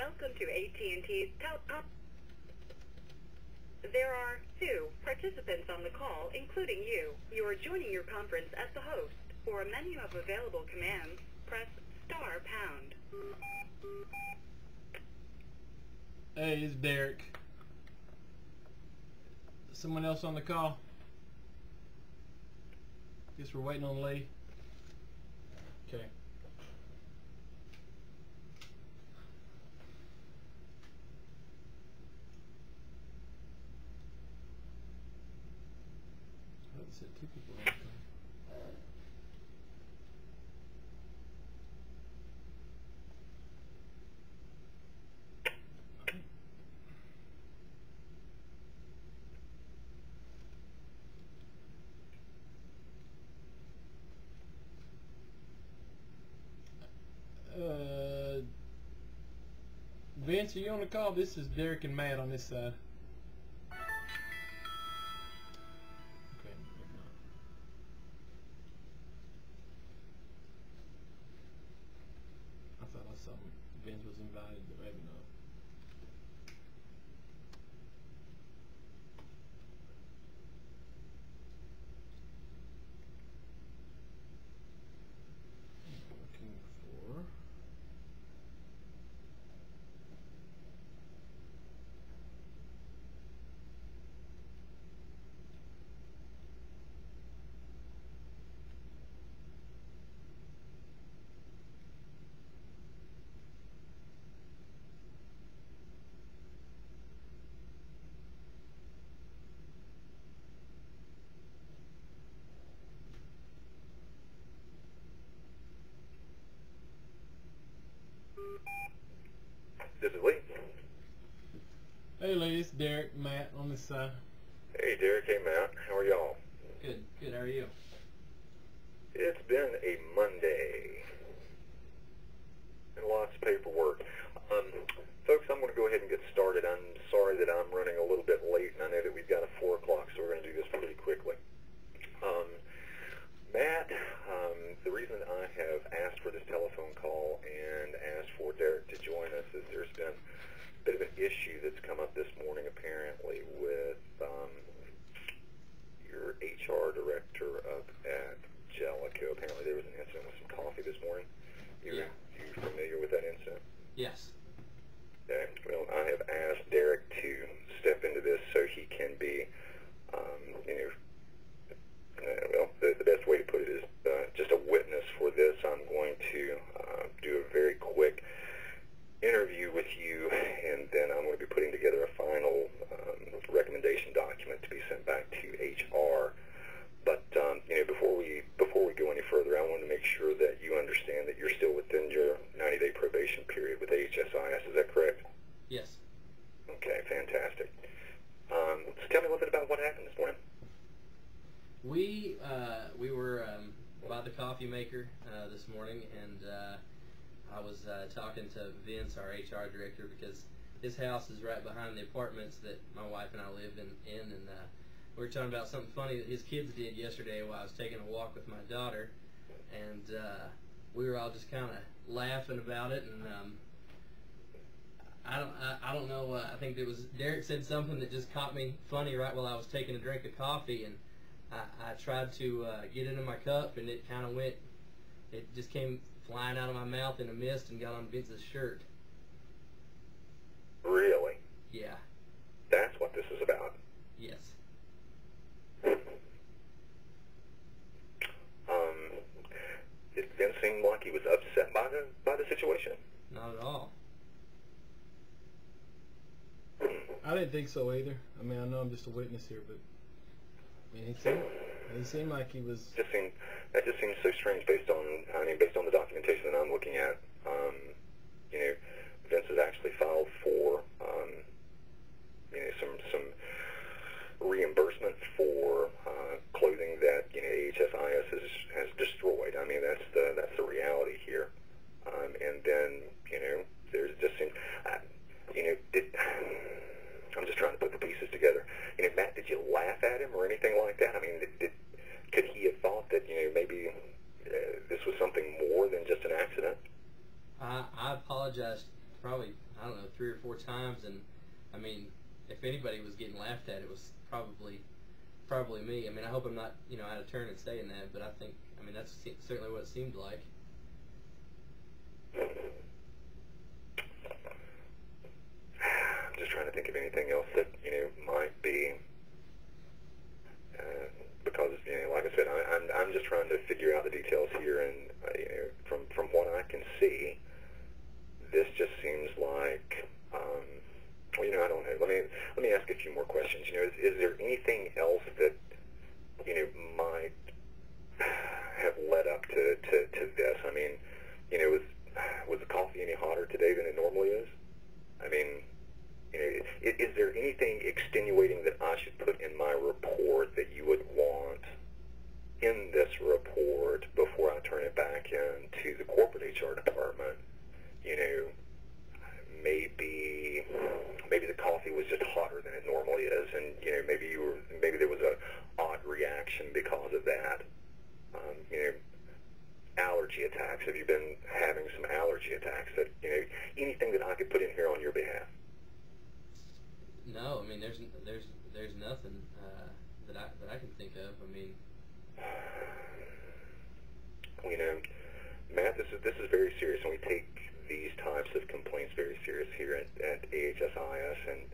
Welcome to AT&T's There are 2 participants on the call, including you. You are joining your conference as the host. For a menu of available commands, press *#. Hey, it's Derek. Someone else on the call? Guess we're waiting on Lee. Okay. I said 2 people on the call. Vince, are you on the call? This is Derek and Matt on this side. Okay, maybe not. I thought I saw Vince was invited, but maybe not. Looking for... This is Lee. Hey Lee, it's Derek, Matt on this side. Hey Derek, hey Matt, how are y'all? Good, how are you? It's been a Monday and lots of paperwork. Folks, I'm going to go ahead and get started. I'm sorry that I'm running a little bit late, and I know that we've got a 4 o'clock, so we're going to do this pretty quickly. Matt, the reason I have asked for this telephone call and asked for Derek to join us is there's been a bit of an issue that's come up this morning, apparently, with your HR director up at Jellico. Apparently there was an incident with some coffee this morning. You familiar with that incident? Yes. Okay. Well, I have asked Derek to step into this so he can be, the best way to put it is just a witness for this. I'm going to do a very quick interview with you, and then I'm going to be putting together a final recommendation document to be sent back to HR. But before we go any further, I want to make sure that you understand that you're still within your 90-day probation period with HSIS. Is that correct? Yes. Okay, fantastic. So tell me a little bit about what happened this morning. We were by the coffee maker this morning, and I was talking to Vince, our HR director, because his house is right behind the apartments that my wife and I live in, and we were talking about something funny that his kids did yesterday while I was taking a walk with my daughter, and we were all just kind of laughing about it, and I don't know, I think it was Derek said something that just caught me funny right while I was taking a drink of coffee, and I tried to get it in my cup, and it kind of went, it just came flying out of my mouth in a mist and got on Vince's shirt. Really? Yeah. That's what this is about? Yes. Did Vince seem like he was upset by the situation? Not at all. I didn't think so either. I mean, I know I'm just a witness here, but I mean, he seemed like he was. That just seems so strange based on the documentation that I'm looking at. Vince has actually filed for some reimbursement for clothing that HSIS has destroyed. I mean, that's the reality here. And then there's just some I'm just trying to put the pieces together. Matt, did you laugh at him or anything like that? I mean, could he have thought that maybe this was something more than just an accident? I apologized probably, I don't know, times, and I mean, if anybody was getting laughed at, it was probably me. I mean, I hope I'm not, out of turn in saying that, but I think, that's certainly what it seemed like. I'm just trying to think of anything else that, might be, because, like I said, I'm just trying to figure out the details here, and, from what I can see, this just seems like, I don't know. Let me ask a few more questions. Is there anything else that, might have led up to this? I mean, was the coffee any hotter today than it normally is? I mean, is there anything extenuating that I should put in my report that you would want in this report before I turn it back in to the corporate HR department? Maybe the coffee was just hotter than it normally is, and maybe there was a odd reaction because of that. Allergy attacks. Have you been having some allergy attacks? That anything that I could put in here on your behalf? No, there's nothing that I can think of. Matt, this is very serious, and we take these types of complaints very serious here at AHSIS, and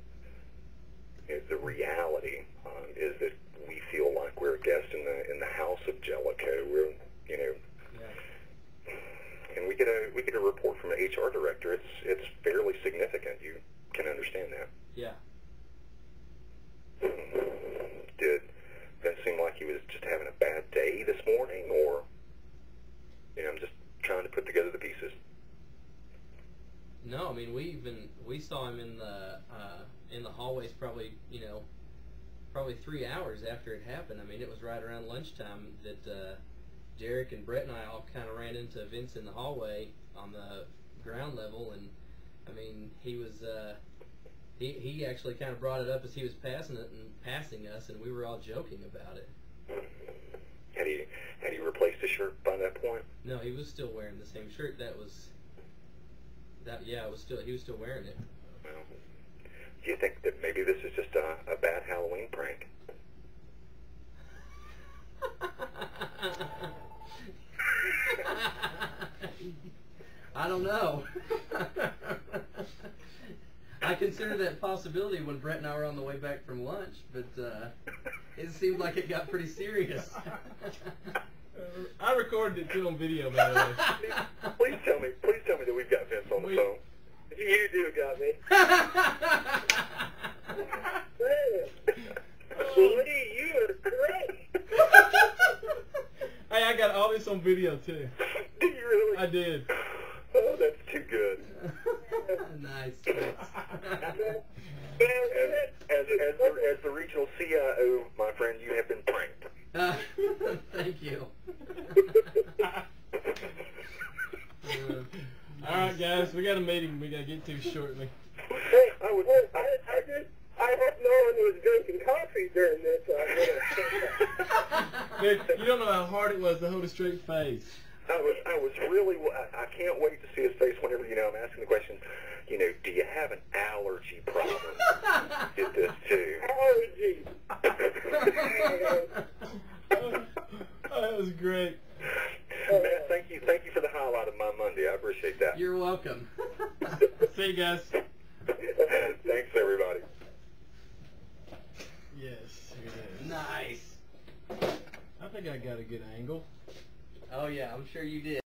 the reality is that we feel like we're a guest in the house of Jellico. We're and we get a report from the HR director. It's fairly significant. You can understand that. Yeah. Did that seem like he was just having a bad day this morning, or I'm just trying to put together the pieces? No, we saw him in the hallways probably 3 hours after it happened. It was right around lunchtime that Derek and Brett and I all kind of ran into Vince in the hallway on the ground level, and he was he actually kind of brought it up as he was passing us, and we were all joking about it. Had he replaced his shirt by that point? No, he was still wearing the same shirt. He was still wearing it. Well, do you think that maybe this is just a bad Halloween prank? I don't know. I considered that possibility when Brett and I were on the way back from lunch, but it seemed like it got pretty serious. I recorded it too on video, by the way. Please tell me that we've got Vince on the phone. You do got me. Lee, you are great. Hey, I got all this on video too. Did you really? I did. Oh, that's too good. Nice. As the regional CIO, my friend, you have been pranked. Thank you. All right, guys, we got a meeting we got to get to shortly. Hey, I hope no one was drinking coffee during this. Dude, you don't know how hard it was to hold a straight face. I was really. I can't wait to see his face whenever I'm asking the question. Do you have an allergy problem? Get this too. Allergy. Oh, that was great. Matt, thank you for the highlight of my Monday. I appreciate that. You're welcome. See you guys. Thanks, everybody. Yes, here it is. Nice. I think I got a good angle. Oh yeah, I'm sure you did.